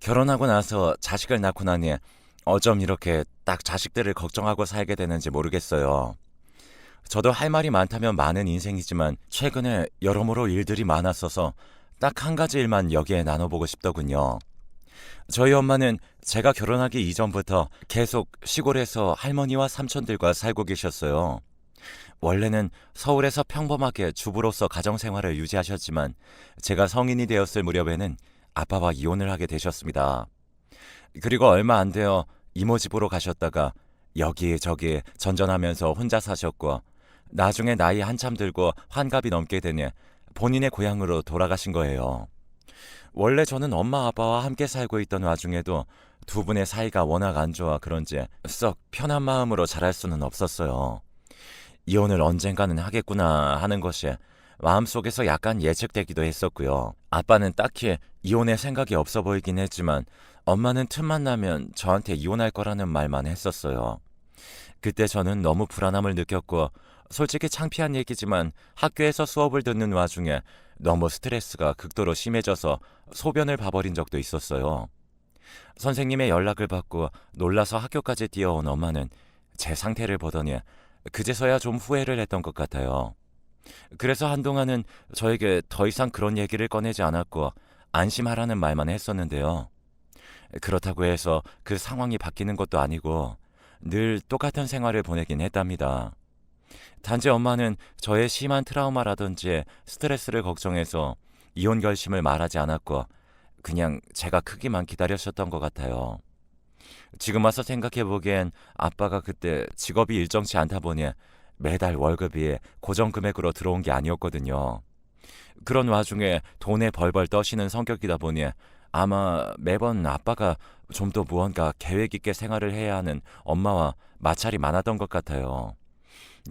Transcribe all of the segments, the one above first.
결혼하고 나서 자식을 낳고 나니 어쩜 이렇게 딱 자식들을 걱정하고 살게 되는지 모르겠어요. 저도 할 말이 많다면 많은 인생이지만 최근에 여러모로 일들이 많았어서 딱 한 가지 일만 여기에 나눠보고 싶더군요. 저희 엄마는 제가 결혼하기 이전부터 계속 시골에서 할머니와 삼촌들과 살고 계셨어요. 원래는 서울에서 평범하게 주부로서 가정생활을 유지하셨지만 제가 성인이 되었을 무렵에는 아빠와 이혼을 하게 되셨습니다. 그리고 얼마 안 되어 이모 집으로 가셨다가 여기저기 전전하면서 혼자 사셨고 나중에 나이 한참 들고 환갑이 넘게 되니 본인의 고향으로 돌아가신 거예요. 원래 저는 엄마 아빠와 함께 살고 있던 와중에도 두 분의 사이가 워낙 안 좋아 그런지 썩 편한 마음으로 잘할 수는 없었어요. 이혼을 언젠가는 하겠구나 하는 것이 마음속에서 약간 예측되기도 했었고요. 아빠는 딱히 이혼의 생각이 없어 보이긴 했지만 엄마는 틈만 나면 저한테 이혼할 거라는 말만 했었어요. 그때 저는 너무 불안함을 느꼈고 솔직히 창피한 얘기지만 학교에서 수업을 듣는 와중에 너무 스트레스가 극도로 심해져서 소변을 봐버린 적도 있었어요. 선생님의 연락을 받고 놀라서 학교까지 뛰어온 엄마는 제 상태를 보더니 그제서야 좀 후회를 했던 것 같아요. 그래서 한동안은 저에게 더 이상 그런 얘기를 꺼내지 않았고 안심하라는 말만 했었는데요. 그렇다고 해서 그 상황이 바뀌는 것도 아니고 늘 똑같은 생활을 보내긴 했답니다. 단지 엄마는 저의 심한 트라우마라든지 스트레스를 걱정해서 이혼 결심을 말하지 않았고 그냥 제가 크기만 기다리셨던 것 같아요. 지금 와서 생각해보기엔 아빠가 그때 직업이 일정치 않다 보니 매달 월급이 고정 금액으로 들어온 게 아니었거든요. 그런 와중에 돈에 벌벌 떠시는 성격이다 보니 아마 매번 아빠가 좀 더 무언가 계획 있게 생활을 해야 하는 엄마와 마찰이 많았던 것 같아요.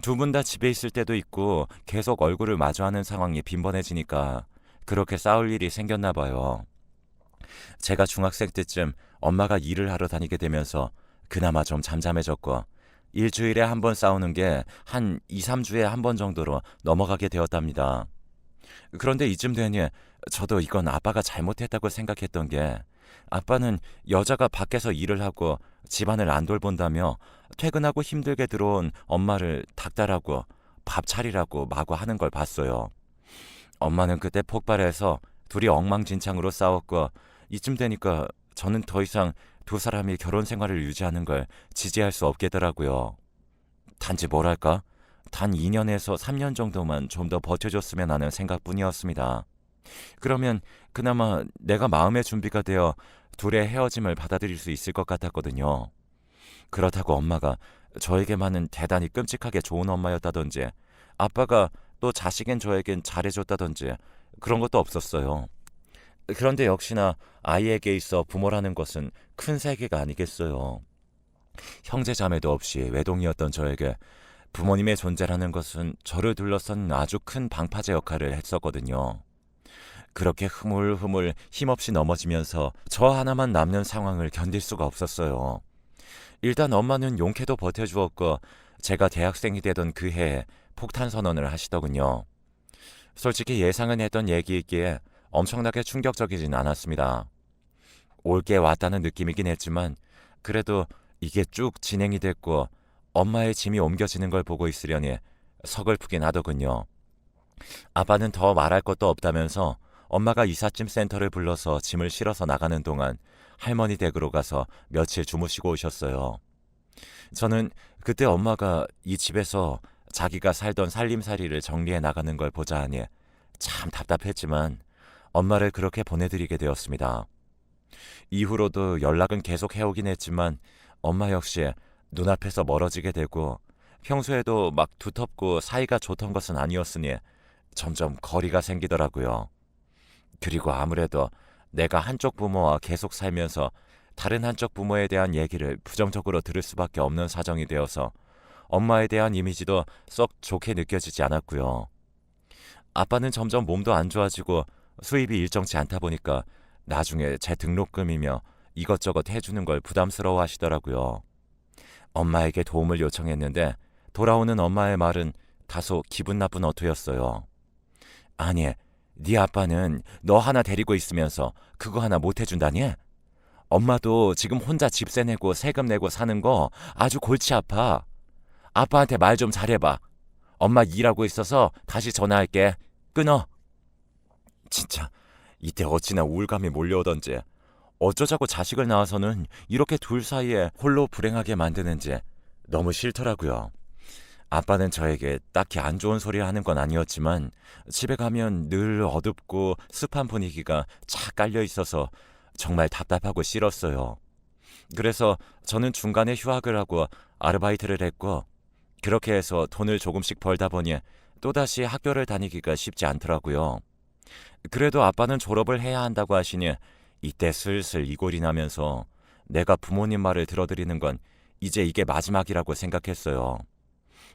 두 분 다 집에 있을 때도 있고 계속 얼굴을 마주하는 상황이 빈번해지니까 그렇게 싸울 일이 생겼나 봐요. 제가 중학생 때쯤 엄마가 일을 하러 다니게 되면서 그나마 좀 잠잠해졌고 일주일에 한 번 싸우는 게 한 2, 3주에 한 번 정도로 넘어가게 되었답니다. 그런데 이쯤 되니 저도 이건 아빠가 잘못했다고 생각했던 게 아빠는 여자가 밖에서 일을 하고 집안을 안 돌본다며 퇴근하고 힘들게 들어온 엄마를 닥달하고 밥 차리라고 마구 하는 걸 봤어요. 엄마는 그때 폭발해서 둘이 엉망진창으로 싸웠고 이쯤 되니까 저는 더 이상 두 사람이 결혼 생활을 유지하는 걸 지지할 수 없겠더라고요. 단지 뭐랄까? 단 2년에서 3년 정도만 좀 더 버텨줬으면 하는 생각뿐이었습니다. 그러면 그나마 내가 마음의 준비가 되어 둘의 헤어짐을 받아들일 수 있을 것 같았거든요. 그렇다고 엄마가 저에게만은 대단히 끔찍하게 좋은 엄마였다든지 아빠가 또 자식인 저에겐 잘해줬다든지 그런 것도 없었어요. 그런데 역시나 아이에게 있어 부모라는 것은 큰 세계가 아니겠어요. 형제 자매도 없이 외동이었던 저에게 부모님의 존재라는 것은 저를 둘러싼 아주 큰 방파제 역할을 했었거든요. 그렇게 흐물흐물 힘없이 넘어지면서 저 하나만 남는 상황을 견딜 수가 없었어요. 일단 엄마는 용케도 버텨주었고 제가 대학생이 되던 그 해에 폭탄 선언을 하시더군요. 솔직히 예상은 했던 얘기이기에 엄청나게 충격적이진 않았습니다. 올게 왔다는 느낌이긴 했지만 그래도 이게 쭉 진행이 됐고 엄마의 짐이 옮겨지는 걸 보고 있으려니 서글프긴 하더군요. 아빠는 더 말할 것도 없다면서 엄마가 이삿짐 센터를 불러서 짐을 실어서 나가는 동안 할머니 댁으로 가서 며칠 주무시고 오셨어요. 저는 그때 엄마가 이 집에서 자기가 살던 살림살이를 정리해 나가는 걸 보자 하니 참 답답했지만 엄마를 그렇게 보내드리게 되었습니다. 이후로도 연락은 계속 해오긴 했지만 엄마 역시 눈앞에서 멀어지게 되고 평소에도 막 두텁고 사이가 좋던 것은 아니었으니 점점 거리가 생기더라고요. 그리고 아무래도 내가 한쪽 부모와 계속 살면서 다른 한쪽 부모에 대한 얘기를 부정적으로 들을 수밖에 없는 사정이 되어서 엄마에 대한 이미지도 썩 좋게 느껴지지 않았고요. 아빠는 점점 몸도 안 좋아지고 수입이 일정치 않다 보니까 나중에 제 등록금이며 이것저것 해주는 걸 부담스러워 하시더라고요. 엄마에게 도움을 요청했는데 돌아오는 엄마의 말은 다소 기분 나쁜 어투였어요. 아니, 네 아빠는 너 하나 데리고 있으면서 그거 하나 못 해준다니? 엄마도 지금 혼자 집세 내고 세금 내고 사는 거 아주 골치 아파. 아빠한테 말 좀 잘해봐. 엄마 일하고 있어서 다시 전화할게. 끊어. 진짜 이때 어찌나 우울감이 몰려오던지 어쩌자고 자식을 낳아서는 이렇게 둘 사이에 홀로 불행하게 만드는지 너무 싫더라고요. 아빠는 저에게 딱히 안 좋은 소리 하는 건 아니었지만 집에 가면 늘 어둡고 습한 분위기가 착 깔려 있어서 정말 답답하고 싫었어요. 그래서 저는 중간에 휴학을 하고 아르바이트를 했고 그렇게 해서 돈을 조금씩 벌다 보니 또다시 학교를 다니기가 쉽지 않더라고요. 그래도 아빠는 졸업을 해야 한다고 하시니 이때 슬슬 이골이 나면서 내가 부모님 말을 들어드리는 건 이제 이게 마지막이라고 생각했어요.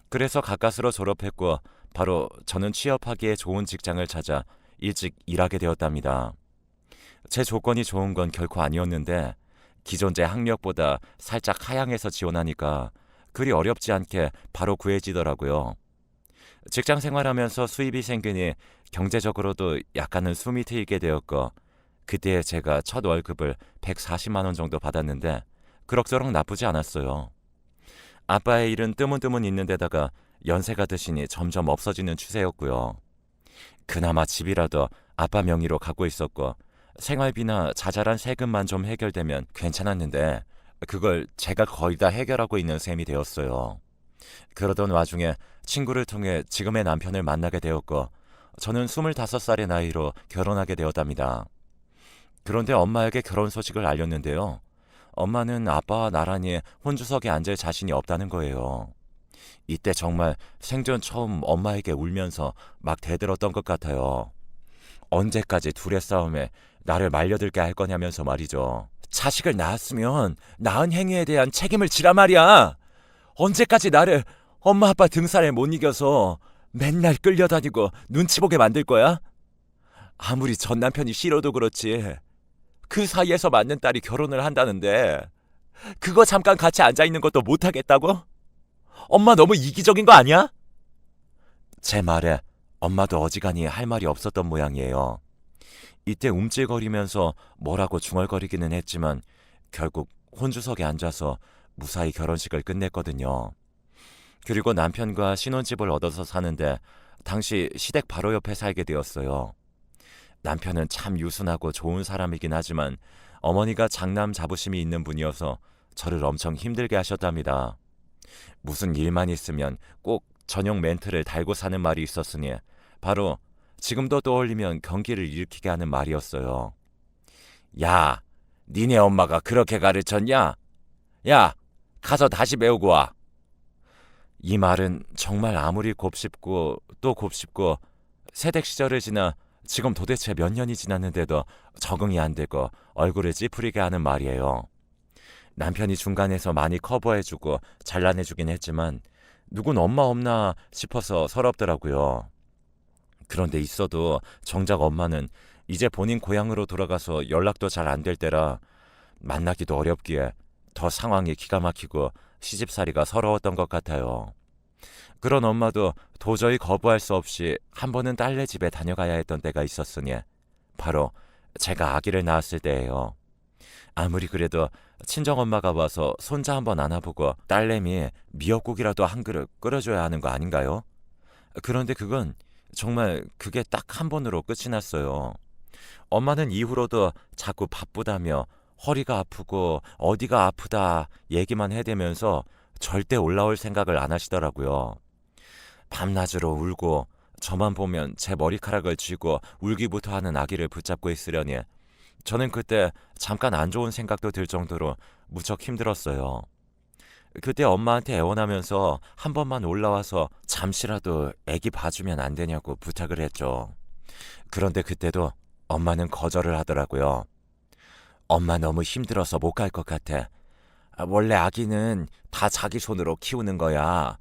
그래서 가까스로 졸업했고 바로 저는 취업하기에 좋은 직장을 찾아 일찍 일하게 되었답니다. 제 조건이 좋은 건 결코 아니었는데 기존 제 학력보다 살짝 하향해서 지원하니까 그리 어렵지 않게 바로 구해지더라고요. 직장 생활하면서 수입이 생기니 경제적으로도 약간은 숨이 트이게 되었고 그때 제가 첫 월급을 140만 원 정도 받았는데 그럭저럭 나쁘지 않았어요. 아빠의 일은 뜨문뜨문 있는 데다가 연세가 드시니 점점 없어지는 추세였고요. 그나마 집이라도 아빠 명의로 갖고 있었고 생활비나 자잘한 세금만 좀 해결되면 괜찮았는데 그걸 제가 거의 다 해결하고 있는 셈이 되었어요. 그러던 와중에 친구를 통해 지금의 남편을 만나게 되었고 저는 25살의 나이로 결혼하게 되었답니다. 그런데 엄마에게 결혼 소식을 알렸는데요. 엄마는 아빠와 나란히 혼주석에 앉을 자신이 없다는 거예요. 이때 정말 생전 처음 엄마에게 울면서 막 대들었던 것 같아요. 언제까지 둘의 싸움에 나를 말려들게 할 거냐면서 말이죠. 자식을 낳았으면 낳은 행위에 대한 책임을 지라 말이야. 언제까지 나를 엄마 아빠 등살에 못 이겨서 맨날 끌려다니고 눈치 보게 만들 거야? 아무리 전 남편이 싫어도 그렇지. 그 사이에서 맞는 딸이 결혼을 한다는데 그거 잠깐 같이 앉아있는 것도 못하겠다고? 엄마 너무 이기적인 거 아니야? 제 말에 엄마도 어지간히 할 말이 없었던 모양이에요. 이때 움찔거리면서 뭐라고 중얼거리기는 했지만 결국 혼주석에 앉아서 무사히 결혼식을 끝냈거든요. 그리고 남편과 신혼집을 얻어서 사는데 당시 시댁 바로 옆에 살게 되었어요. 남편은 참 유순하고 좋은 사람이긴 하지만 어머니가 장남 자부심이 있는 분이어서 저를 엄청 힘들게 하셨답니다. 무슨 일만 있으면 꼭 전용 멘트를 달고 사는 말이 있었으니 바로 지금도 떠올리면 경기를 일으키게 하는 말이었어요. 야, 니네 엄마가 그렇게 가르쳤냐? 야, 가서 다시 배우고 와. 이 말은 정말 아무리 곱씹고 또 곱씹고 새댁 시절을 지나 지금 도대체 몇 년이 지났는데도 적응이 안 되고 얼굴을 찌푸리게 하는 말이에요. 남편이 중간에서 많이 커버해주고 잘라내주긴 했지만 누군 엄마 없나 싶어서 서럽더라고요. 그런데 있어도 정작 엄마는 이제 본인 고향으로 돌아가서 연락도 잘 안 될 때라 만나기도 어렵기에 더 상황이 기가 막히고 시집살이가 서러웠던 것 같아요. 그런 엄마도 도저히 거부할 수 없이 한 번은 딸네 집에 다녀가야 했던 때가 있었으니 바로 제가 아기를 낳았을 때예요. 아무리 그래도 친정엄마가 와서 손자 한번 안아보고 딸내미 미역국이라도 한 그릇 끓여줘야 하는 거 아닌가요? 그런데 그건 정말 그게 딱 한 번으로 끝이 났어요. 엄마는 이후로도 자꾸 바쁘다며 허리가 아프고 어디가 아프다 얘기만 해대면서 절대 올라올 생각을 안 하시더라고요. 밤낮으로 울고 저만 보면 제 머리카락을 쥐고 울기부터 하는 아기를 붙잡고 있으려니 저는 그때 잠깐 안 좋은 생각도 들 정도로 무척 힘들었어요. 그때 엄마한테 애원하면서 한 번만 올라와서 잠시라도 아기 봐주면 안 되냐고 부탁을 했죠. 그런데 그때도 엄마는 거절을 하더라고요. 엄마 너무 힘들어서 못 갈 것 같아. 원래 아기는 다 자기 손으로 키우는 거야.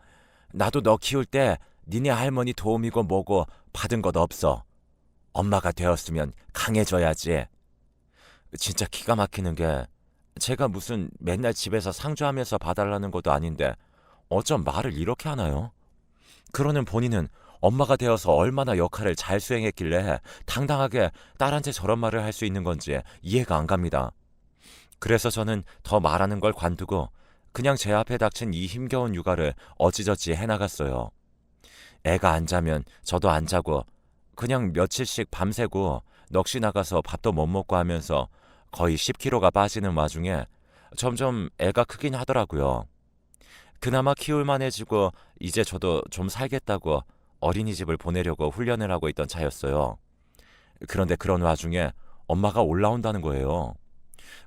나도 너 키울 때 니네 할머니 도움이고 뭐고 받은 것 없어. 엄마가 되었으면 강해져야지. 진짜 기가 막히는 게 제가 무슨 맨날 집에서 상주하면서 봐달라는 것도 아닌데 어쩜 말을 이렇게 하나요? 그러는 본인은 엄마가 되어서 얼마나 역할을 잘 수행했길래 당당하게 딸한테 저런 말을 할 수 있는 건지 이해가 안 갑니다. 그래서 저는 더 말하는 걸 관두고 그냥 제 앞에 닥친 이 힘겨운 육아를 어찌저찌 해나갔어요. 애가 안 자면 저도 안 자고 그냥 며칠씩 밤새고 넋이 나가서 밥도 못 먹고 하면서 거의 10kg가 빠지는 와중에 점점 애가 크긴 하더라고요. 그나마 키울 만해지고 이제 저도 좀 살겠다고 어린이집을 보내려고 훈련을 하고 있던 차였어요. 그런데 그런 와중에 엄마가 올라온다는 거예요.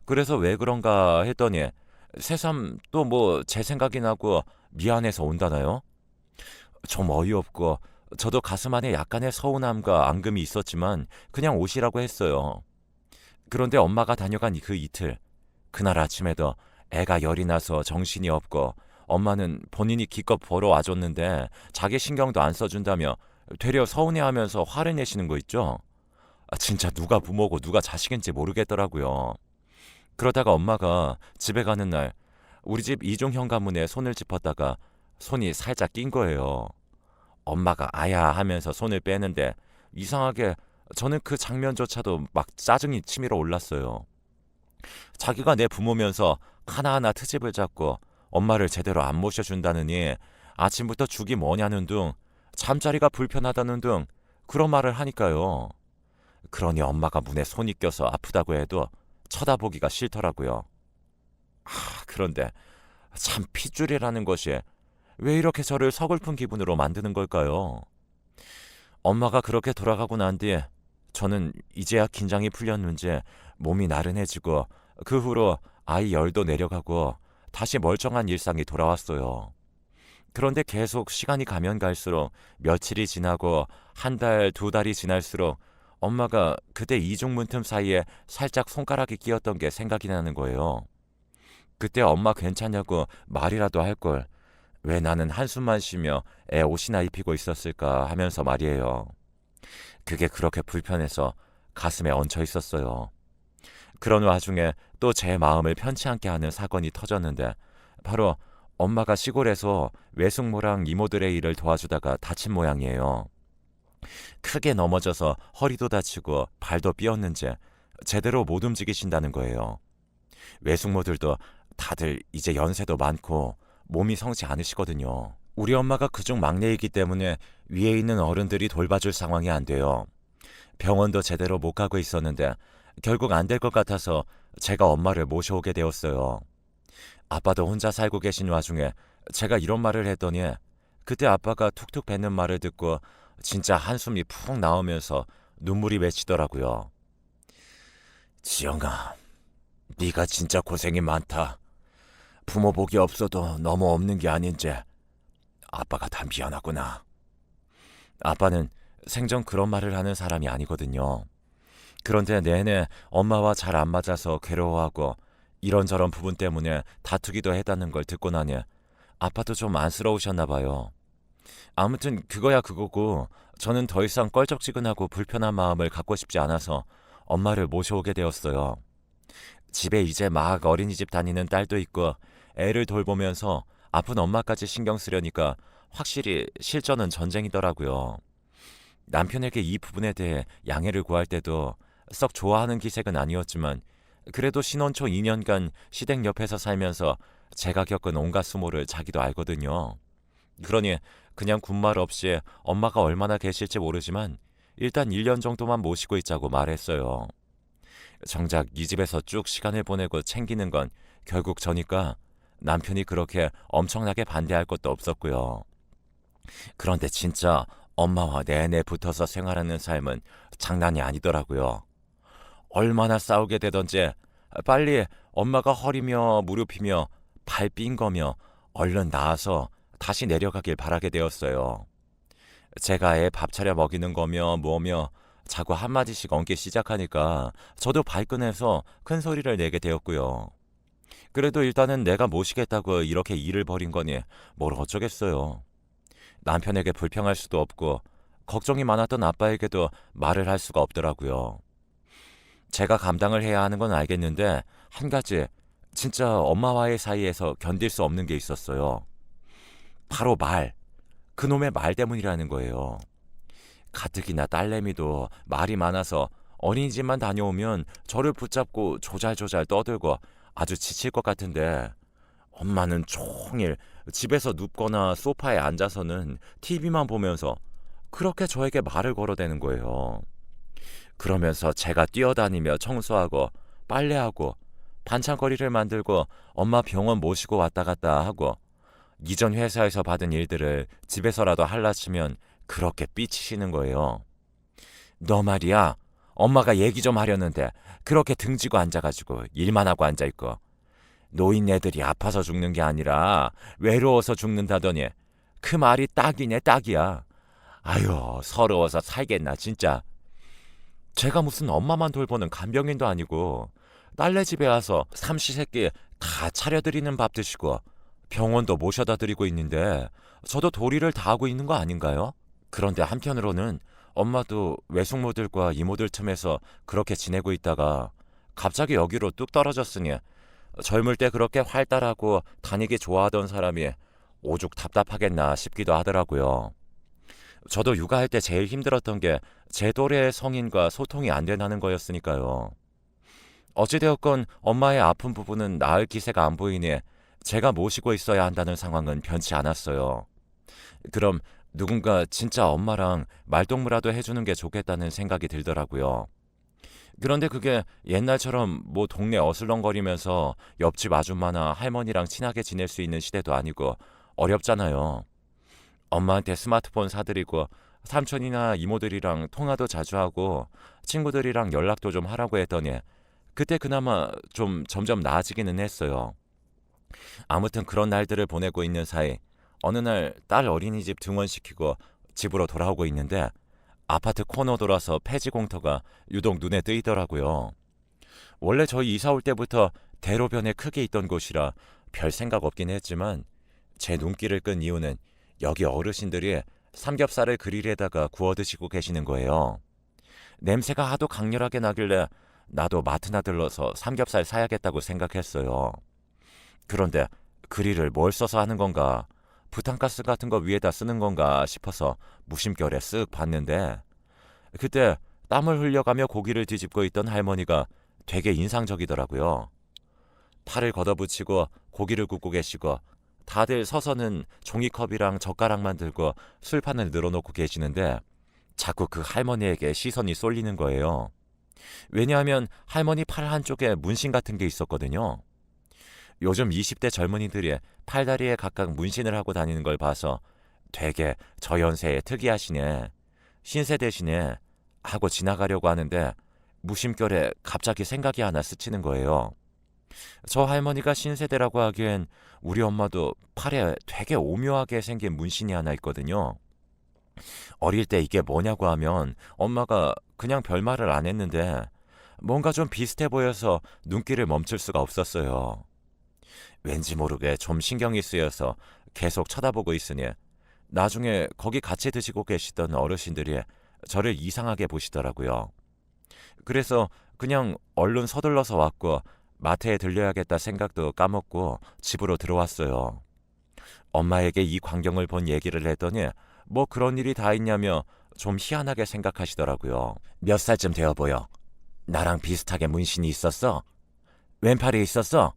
그래서 왜 그런가 했더니 새삼 또 뭐 제 생각이 나고 미안해서 온다나요? 좀 어이없고 저도 가슴 안에 약간의 서운함과 앙금이 있었지만 그냥 오시라고 했어요. 그런데 엄마가 다녀간 그 이틀, 그날 아침에도 애가 열이 나서 정신이 없고 엄마는 본인이 기껏 보러 와줬는데 자기 신경도 안 써준다며 되려 서운해하면서 화를 내시는 거 있죠? 진짜 누가 부모고 누가 자식인지 모르겠더라고요. 그러다가 엄마가 집에 가는 날 우리 집 이중 현관문에 손을 짚었다가 손이 살짝 낀 거예요. 엄마가 아야 하면서 손을 빼는데 이상하게 저는 그 장면조차도 막 짜증이 치밀어 올랐어요. 자기가 내 부모면서 하나하나 트집을 잡고 엄마를 제대로 안 모셔준다느니 아침부터 죽이 뭐냐는 둥 잠자리가 불편하다는 둥 그런 말을 하니까요. 그러니 엄마가 문에 손이 껴서 아프다고 해도 쳐다보기가 싫더라고요. 그런데 참 핏줄이라는 것이 왜 이렇게 저를 서글픈 기분으로 만드는 걸까요? 엄마가 그렇게 돌아가고 난 뒤 저는 이제야 긴장이 풀렸는지 몸이 나른해지고 그 후로 아이 열도 내려가고 다시 멀쩡한 일상이 돌아왔어요. 그런데 계속 시간이 가면 갈수록 며칠이 지나고 한 달, 두 달이 지날수록 엄마가 그때 이중 문틈 사이에 살짝 손가락이 끼었던 게 생각이 나는 거예요. 그때 엄마 괜찮냐고 말이라도 할 걸. 왜 나는 한숨만 쉬며 애 옷이나 입히고 있었을까 하면서 말이에요. 그게 그렇게 불편해서 가슴에 얹혀 있었어요. 그런 와중에 또 제 마음을 편치 않게 하는 사건이 터졌는데 바로 엄마가 시골에서 외숙모랑 이모들의 일을 도와주다가 다친 모양이에요. 크게 넘어져서 허리도 다치고 발도 삐었는지 제대로 못 움직이신다는 거예요. 외숙모들도 다들 이제 연세도 많고 몸이 성치 않으시거든요. 우리 엄마가 그중 막내이기 때문에 위에 있는 어른들이 돌봐줄 상황이 안 돼요. 병원도 제대로 못 가고 있었는데 결국 안 될 것 같아서 제가 엄마를 모셔오게 되었어요. 아빠도 혼자 살고 계신 와중에 제가 이런 말을 했더니 그때 아빠가 툭툭 뱉는 말을 듣고 진짜 한숨이 푹 나오면서 눈물이 맺히더라고요. 지영아, 네가 진짜 고생이 많다. 부모 복이 없어도 너무 없는 게 아닌지 아빠가 다 미안하구나. 아빠는 생전 그런 말을 하는 사람이 아니거든요. 그런데 내내 엄마와 잘 안 맞아서 괴로워하고 이런저런 부분 때문에 다투기도 했다는 걸 듣고 나니 아빠도 좀 안쓰러우셨나 봐요. 아무튼 그거야 그거고 저는 더 이상 껄쩍지근하고 불편한 마음을 갖고 싶지 않아서 엄마를 모셔오게 되었어요. 집에 이제 막 어린이집 다니는 딸도 있고 애를 돌보면서 아픈 엄마까지 신경 쓰려니까 확실히 실전은 전쟁이더라고요. 남편에게 이 부분에 대해 양해를 구할 때도 썩 좋아하는 기색은 아니었지만 그래도 신혼 초 2년간 시댁 옆에서 살면서 제가 겪은 온갖 수모를 자기도 알거든요. 그러니 그냥 군말 없이 엄마가 얼마나 계실지 모르지만 일단 1년 정도만 모시고 있자고 말했어요. 정작 이 집에서 쭉 시간을 보내고 챙기는 건 결국 저니까 남편이 그렇게 엄청나게 반대할 것도 없었고요. 그런데 진짜 엄마와 내내 붙어서 생활하는 삶은 장난이 아니더라고요. 얼마나 싸우게 되던지 빨리 엄마가 허리며 무릎이며 발 삔 거며 얼른 나아서 다시 내려가길 바라게 되었어요. 제가 애 밥 차려 먹이는 거며 뭐며 자꾸 한마디씩 얹기 시작하니까 저도 발끈해서 큰 소리를 내게 되었고요. 그래도 일단은 내가 모시겠다고 이렇게 일을 벌인 거니 뭘 어쩌겠어요. 남편에게 불평할 수도 없고 걱정이 많았던 아빠에게도 말을 할 수가 없더라고요. 제가 감당을 해야 하는 건 알겠는데 한 가지 진짜 엄마와의 사이에서 견딜 수 없는 게 있었어요. 바로 말. 그놈의 말 때문이라는 거예요. 가뜩이나 딸내미도 말이 많아서 어린이집만 다녀오면 저를 붙잡고 조잘조잘 떠들고 아주 지칠 것 같은데 엄마는 종일 집에서 눕거나 소파에 앉아서는 TV만 보면서 그렇게 저에게 말을 걸어대는 거예요. 그러면서 제가 뛰어다니며 청소하고 빨래하고 반찬거리를 만들고 엄마 병원 모시고 왔다 갔다 하고 이전 회사에서 받은 일들을 집에서라도 할라치면 그렇게 삐치시는 거예요. 너 말이야. 엄마가 얘기 좀 하려는데 그렇게 등지고 앉아가지고 일만 하고 앉아있고 노인네들이 아파서 죽는 게 아니라 외로워서 죽는다더니 그 말이 딱이네 딱이야. 아유 서러워서 살겠나 진짜. 제가 무슨 엄마만 돌보는 간병인도 아니고 딸네 집에 와서 삼시세끼 다 차려드리는 밥 드시고 병원도 모셔다 드리고 있는데 저도 도리를 다하고 있는 거 아닌가요? 그런데 한편으로는 엄마도 외숙모들과 이모들 틈에서 그렇게 지내고 있다가 갑자기 여기로 뚝 떨어졌으니 젊을 때 그렇게 활달하고 다니기 좋아하던 사람이 오죽 답답하겠나 싶기도 하더라고요. 저도 육아할 때 제일 힘들었던 게 제 또래의 성인과 소통이 안 된다는 거였으니까요. 어찌되었건 엄마의 아픈 부분은 나을 기세가 안 보이니 제가 모시고 있어야 한다는 상황은 변치 않았어요. 그럼 누군가 진짜 엄마랑 말동무라도 해주는 게 좋겠다는 생각이 들더라고요. 그런데 그게 옛날처럼 뭐 동네 어슬렁거리면서 옆집 아줌마나 할머니랑 친하게 지낼 수 있는 시대도 아니고 어렵잖아요. 엄마한테 스마트폰 사드리고 삼촌이나 이모들이랑 통화도 자주 하고 친구들이랑 연락도 좀 하라고 했더니 그때 그나마 좀 점점 나아지기는 했어요. 아무튼 그런 날들을 보내고 있는 사이 어느 날 딸 어린이집 등원시키고 집으로 돌아오고 있는데 아파트 코너 돌아서 폐지 공터가 유독 눈에 띄더라고요. 원래 저희 이사 올 때부터 대로변에 크게 있던 곳이라 별 생각 없긴 했지만 제 눈길을 끈 이유는 여기 어르신들이 삼겹살을 그릴에다가 구워 드시고 계시는 거예요. 냄새가 하도 강렬하게 나길래 나도 마트나 들러서 삼겹살 사야겠다고 생각했어요. 그런데 그릴을 뭘 써서 하는 건가? 부탄가스 같은 거 위에다 쓰는 건가 싶어서 무심결에 쓱 봤는데 그때 땀을 흘려가며 고기를 뒤집고 있던 할머니가 되게 인상적이더라고요. 팔을 걷어붙이고 고기를 굽고 계시고 다들 서서는 종이컵이랑 젓가락만 들고 술판을 늘어놓고 계시는데 자꾸 그 할머니에게 시선이 쏠리는 거예요. 왜냐하면 할머니 팔 한쪽에 문신 같은 게 있었거든요. 요즘 20대 젊은이들이 팔다리에 각각 문신을 하고 다니는 걸 봐서 되게 저 연세에 특이하시네, 신세대시네 하고 지나가려고 하는데 무심결에 갑자기 생각이 하나 스치는 거예요. 저 할머니가 신세대라고 하기엔 우리 엄마도 팔에 되게 오묘하게 생긴 문신이 하나 있거든요. 어릴 때 이게 뭐냐고 하면 엄마가 그냥 별말을 안 했는데 뭔가 좀 비슷해 보여서 눈길을 멈출 수가 없었어요. 왠지 모르게 좀 신경이 쓰여서 계속 쳐다보고 있으니 나중에 거기 같이 드시고 계시던 어르신들이 저를 이상하게 보시더라고요. 그래서 그냥 얼른 서둘러서 왔고 마트에 들려야겠다 생각도 까먹고 집으로 들어왔어요. 엄마에게 이 광경을 본 얘기를 했더니 뭐 그런 일이 다 있냐며 좀 희한하게 생각하시더라고요. 몇 살쯤 되어 보여? 나랑 비슷하게 문신이 있었어? 왼팔에 있었어?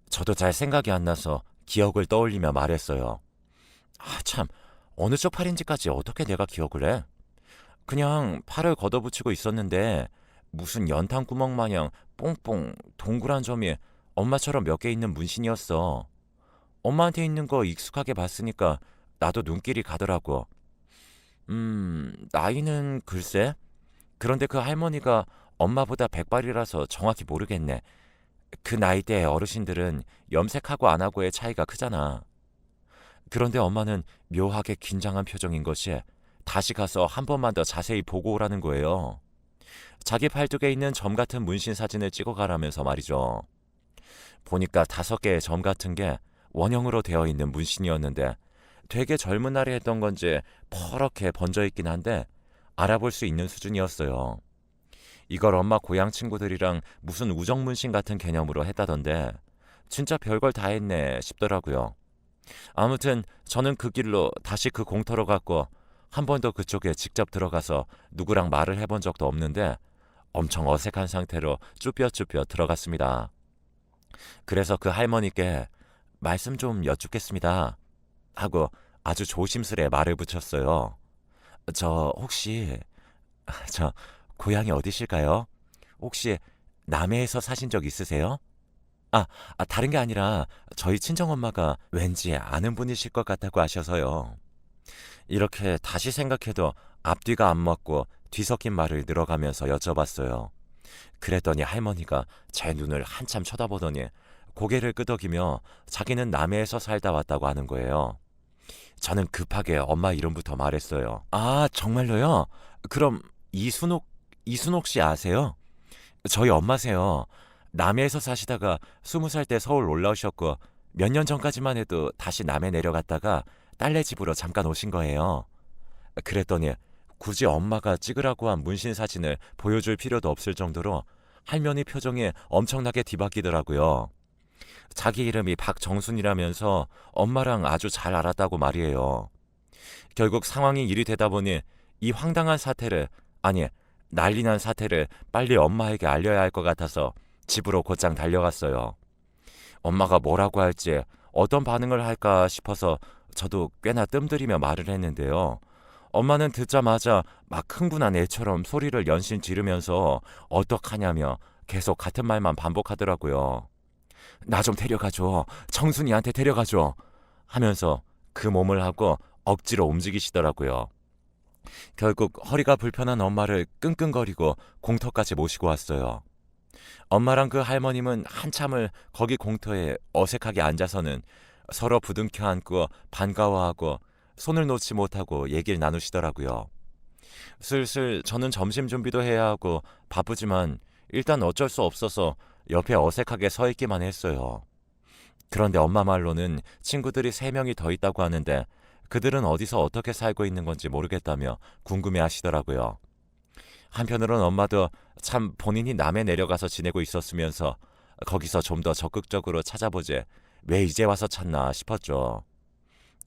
저도 잘 생각이 안 나서 기억을 떠올리며 말했어요. 아, 참, 어느 쪽 팔인지까지 어떻게 내가 기억을 해? 그냥 팔을 걷어붙이고 있었는데 무슨 연탄 구멍 마냥 뽕뽕 동그란 점이 엄마처럼 몇 개 있는 문신이었어. 엄마한테 있는 거 익숙하게 봤으니까 나도 눈길이 가더라고. 나이는 글쎄? 그런데 그 할머니가 엄마보다 백발이라서 정확히 모르겠네. 그 나이대의 어르신들은 염색하고 안 하고의 차이가 크잖아. 그런데 엄마는 묘하게 긴장한 표정인 것이 다시 가서 한 번만 더 자세히 보고 오라는 거예요. 자기 팔뚝에 있는 점 같은 문신 사진을 찍어가라면서 말이죠. 보니까 5개의 점 같은 게 원형으로 되어 있는 문신이었는데 되게 젊은 날에 했던 건지 퍼렇게 번져 있긴 한데 알아볼 수 있는 수준이었어요. 이걸 엄마 고향 친구들이랑 무슨 우정문신 같은 개념으로 했다던데 진짜 별걸 다 했네 싶더라고요. 아무튼 저는 그 길로 다시 그 공터로 갔고 한 번도 그쪽에 직접 들어가서 누구랑 말을 해본 적도 없는데 엄청 어색한 상태로 쭈뼛쭈뼛 들어갔습니다. 그래서 그 할머니께 말씀 좀 여쭙겠습니다 하고 아주 조심스레 말을 붙였어요. 저 혹시 저 고향이 어디실까요? 혹시 남해에서 사신 적 있으세요? 아, 다른 게 아니라 저희 친정엄마가 왠지 아는 분이실 것 같다고 하셔서요. 이렇게 다시 생각해도 앞뒤가 안 맞고 뒤섞인 말을 늘어가면서 여쭤봤어요. 그랬더니 할머니가 제 눈을 한참 쳐다보더니 고개를 끄덕이며 자기는 남해에서 살다 왔다고 하는 거예요. 저는 급하게 엄마 이름부터 말했어요. 아, 정말로요? 그럼 이순옥, 이순옥 씨 아세요? 저희 엄마세요. 남해에서 사시다가 20살 때 서울 올라오셨고 몇 년 전까지만 해도 다시 남해 내려갔다가 딸네 집으로 잠깐 오신 거예요. 그랬더니 굳이 엄마가 찍으라고 한 문신 사진을 보여줄 필요도 없을 정도로 할머니 표정이 엄청나게 뒤바뀌더라고요. 자기 이름이 박정순이라면서 엄마랑 아주 잘 알았다고 말이에요. 결국 상황이 일이 되다 보니 이 황당한 사태를, 아니 난리 난 사태를 빨리 엄마에게 알려야 할 것 같아서 집으로 곧장 달려갔어요. 엄마가 뭐라고 할지 어떤 반응을 할까 싶어서 저도 꽤나 뜸들이며 말을 했는데요. 엄마는 듣자마자 막 흥분한 애처럼 소리를 연신 지르면서 어떡하냐며 계속 같은 말만 반복하더라고요. 나 좀 데려가줘. 청순이한테 데려가줘. 하면서 그 몸을 하고 억지로 움직이시더라고요. 결국 허리가 불편한 엄마를 끙끙거리고 공터까지 모시고 왔어요. 엄마랑 그 할머님은 한참을 거기 공터에 어색하게 앉아서는 서로 부둥켜 안고 반가워하고 손을 놓지 못하고 얘기를 나누시더라고요. 슬슬 저는 점심 준비도 해야 하고 바쁘지만 일단 어쩔 수 없어서 옆에 어색하게 서 있기만 했어요. 그런데 엄마 말로는 친구들이 3명이 더 있다고 하는데 그들은 어디서 어떻게 살고 있는 건지 모르겠다며 궁금해 하시더라고요. 한편으론 엄마도 참 본인이 남해 내려가서 지내고 있었으면서 거기서 좀 더 적극적으로 찾아보지 왜 이제 와서 찾나 싶었죠.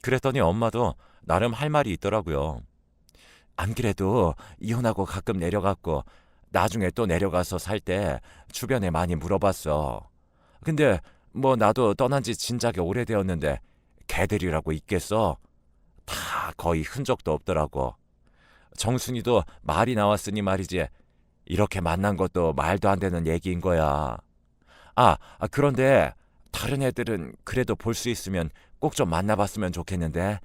그랬더니 엄마도 나름 할 말이 있더라고요. 안 그래도 이혼하고 가끔 내려갔고 나중에 또 내려가서 살 때 주변에 많이 물어봤어. 근데 뭐 나도 떠난 지 진작에 오래되었는데 걔들이라고 있겠어? 다 거의 흔적도 없더라고. 정순이도 말이 나왔으니 말이지. 이렇게 만난 것도 말도 안 되는 얘기인 거야. 그런데 다른 애들은 그래도 볼 수 있으면 꼭 좀 만나봤으면 좋겠는데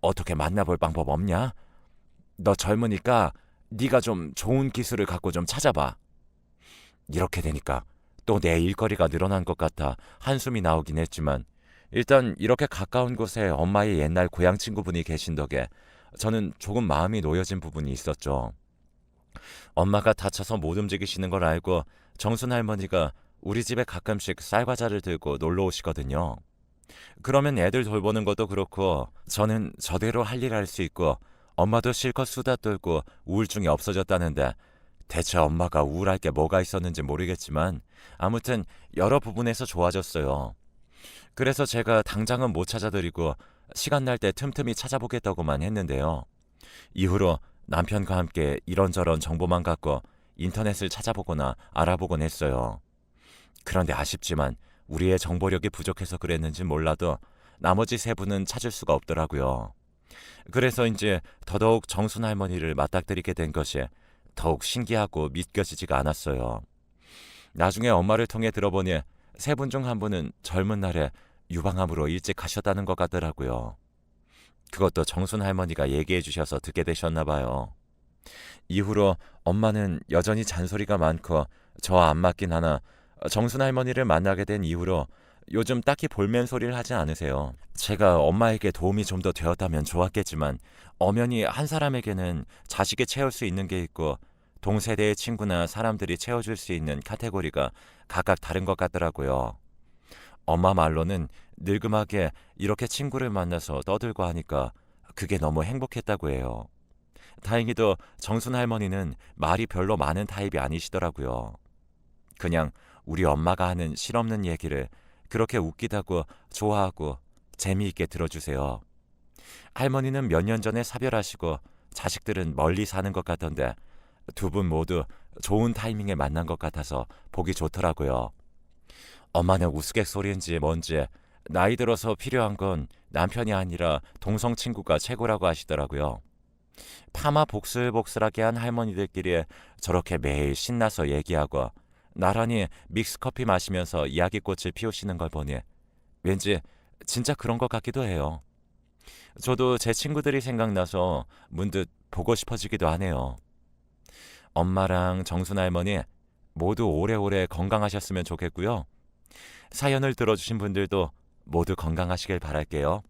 어떻게 만나볼 방법 없냐? 너 젊으니까 네가 좀 좋은 기술을 갖고 좀 찾아봐. 이렇게 되니까 또 내 일거리가 늘어난 것 같아 한숨이 나오긴 했지만 일단 이렇게 가까운 곳에 엄마의 옛날 고향 친구분이 계신 덕에 저는 조금 마음이 놓여진 부분이 있었죠. 엄마가 다쳐서 못 움직이시는 걸 알고 정순 할머니가 우리 집에 가끔씩 쌀과자를 들고 놀러 오시거든요. 그러면 애들 돌보는 것도 그렇고 저는 저대로 할 일 할 수 있고 엄마도 실컷 수다 떨고 우울증이 없어졌다는데 대체 엄마가 우울할 게 뭐가 있었는지 모르겠지만 아무튼 여러 부분에서 좋아졌어요. 그래서 제가 당장은 못 찾아드리고 시간 날 때 틈틈이 찾아보겠다고만 했는데요. 이후로 남편과 함께 이런저런 정보만 갖고 인터넷을 찾아보거나 알아보곤 했어요. 그런데 아쉽지만 우리의 정보력이 부족해서 그랬는지 몰라도 나머지 3분은 찾을 수가 없더라고요. 그래서 이제 더더욱 정순 할머니를 맞닥뜨리게 된 것이 더욱 신기하고 믿겨지지가 않았어요. 나중에 엄마를 통해 들어보니 3분 중 한 분은 젊은 날에 유방암으로 일찍 가셨다는 것 같더라고요. 그것도 정순 할머니가 얘기해 주셔서 듣게 되셨나 봐요. 이후로 엄마는 여전히 잔소리가 많고 저와 안 맞긴 하나 정순 할머니를 만나게 된 이후로 요즘 딱히 볼멘 소리를 하지 않으세요. 제가 엄마에게 도움이 좀 더 되었다면 좋았겠지만 엄연히 한 사람에게는 자식이 채울 수 있는 게 있고 동세대의 친구나 사람들이 채워줄 수 있는 카테고리가 각각 다른 것 같더라고요. 엄마 말로는 늙음하게 이렇게 친구를 만나서 떠들고 하니까 그게 너무 행복했다고 해요. 다행히도 정순 할머니는 말이 별로 많은 타입이 아니시더라고요. 그냥 우리 엄마가 하는 실없는 얘기를 그렇게 웃기다고 좋아하고 재미있게 들어주세요. 할머니는 몇 년 전에 사별하시고 자식들은 멀리 사는 것 같던데 2분 모두 좋은 타이밍에 만난 것 같아서 보기 좋더라고요. 엄마는 우스갯소리인지 뭔지 나이 들어서 필요한 건 남편이 아니라 동성 친구가 최고라고 하시더라고요. 파마 복슬복슬하게 한 할머니들끼리 저렇게 매일 신나서 얘기하고 나란히 믹스커피 마시면서 이야기꽃을 피우시는 걸 보니 왠지 진짜 그런 것 같기도 해요. 저도 제 친구들이 생각나서 문득 보고 싶어지기도 하네요. 엄마랑 정순 할머니 모두 오래오래 건강하셨으면 좋겠고요. 사연을 들어주신 분들도 모두 건강하시길 바랄게요.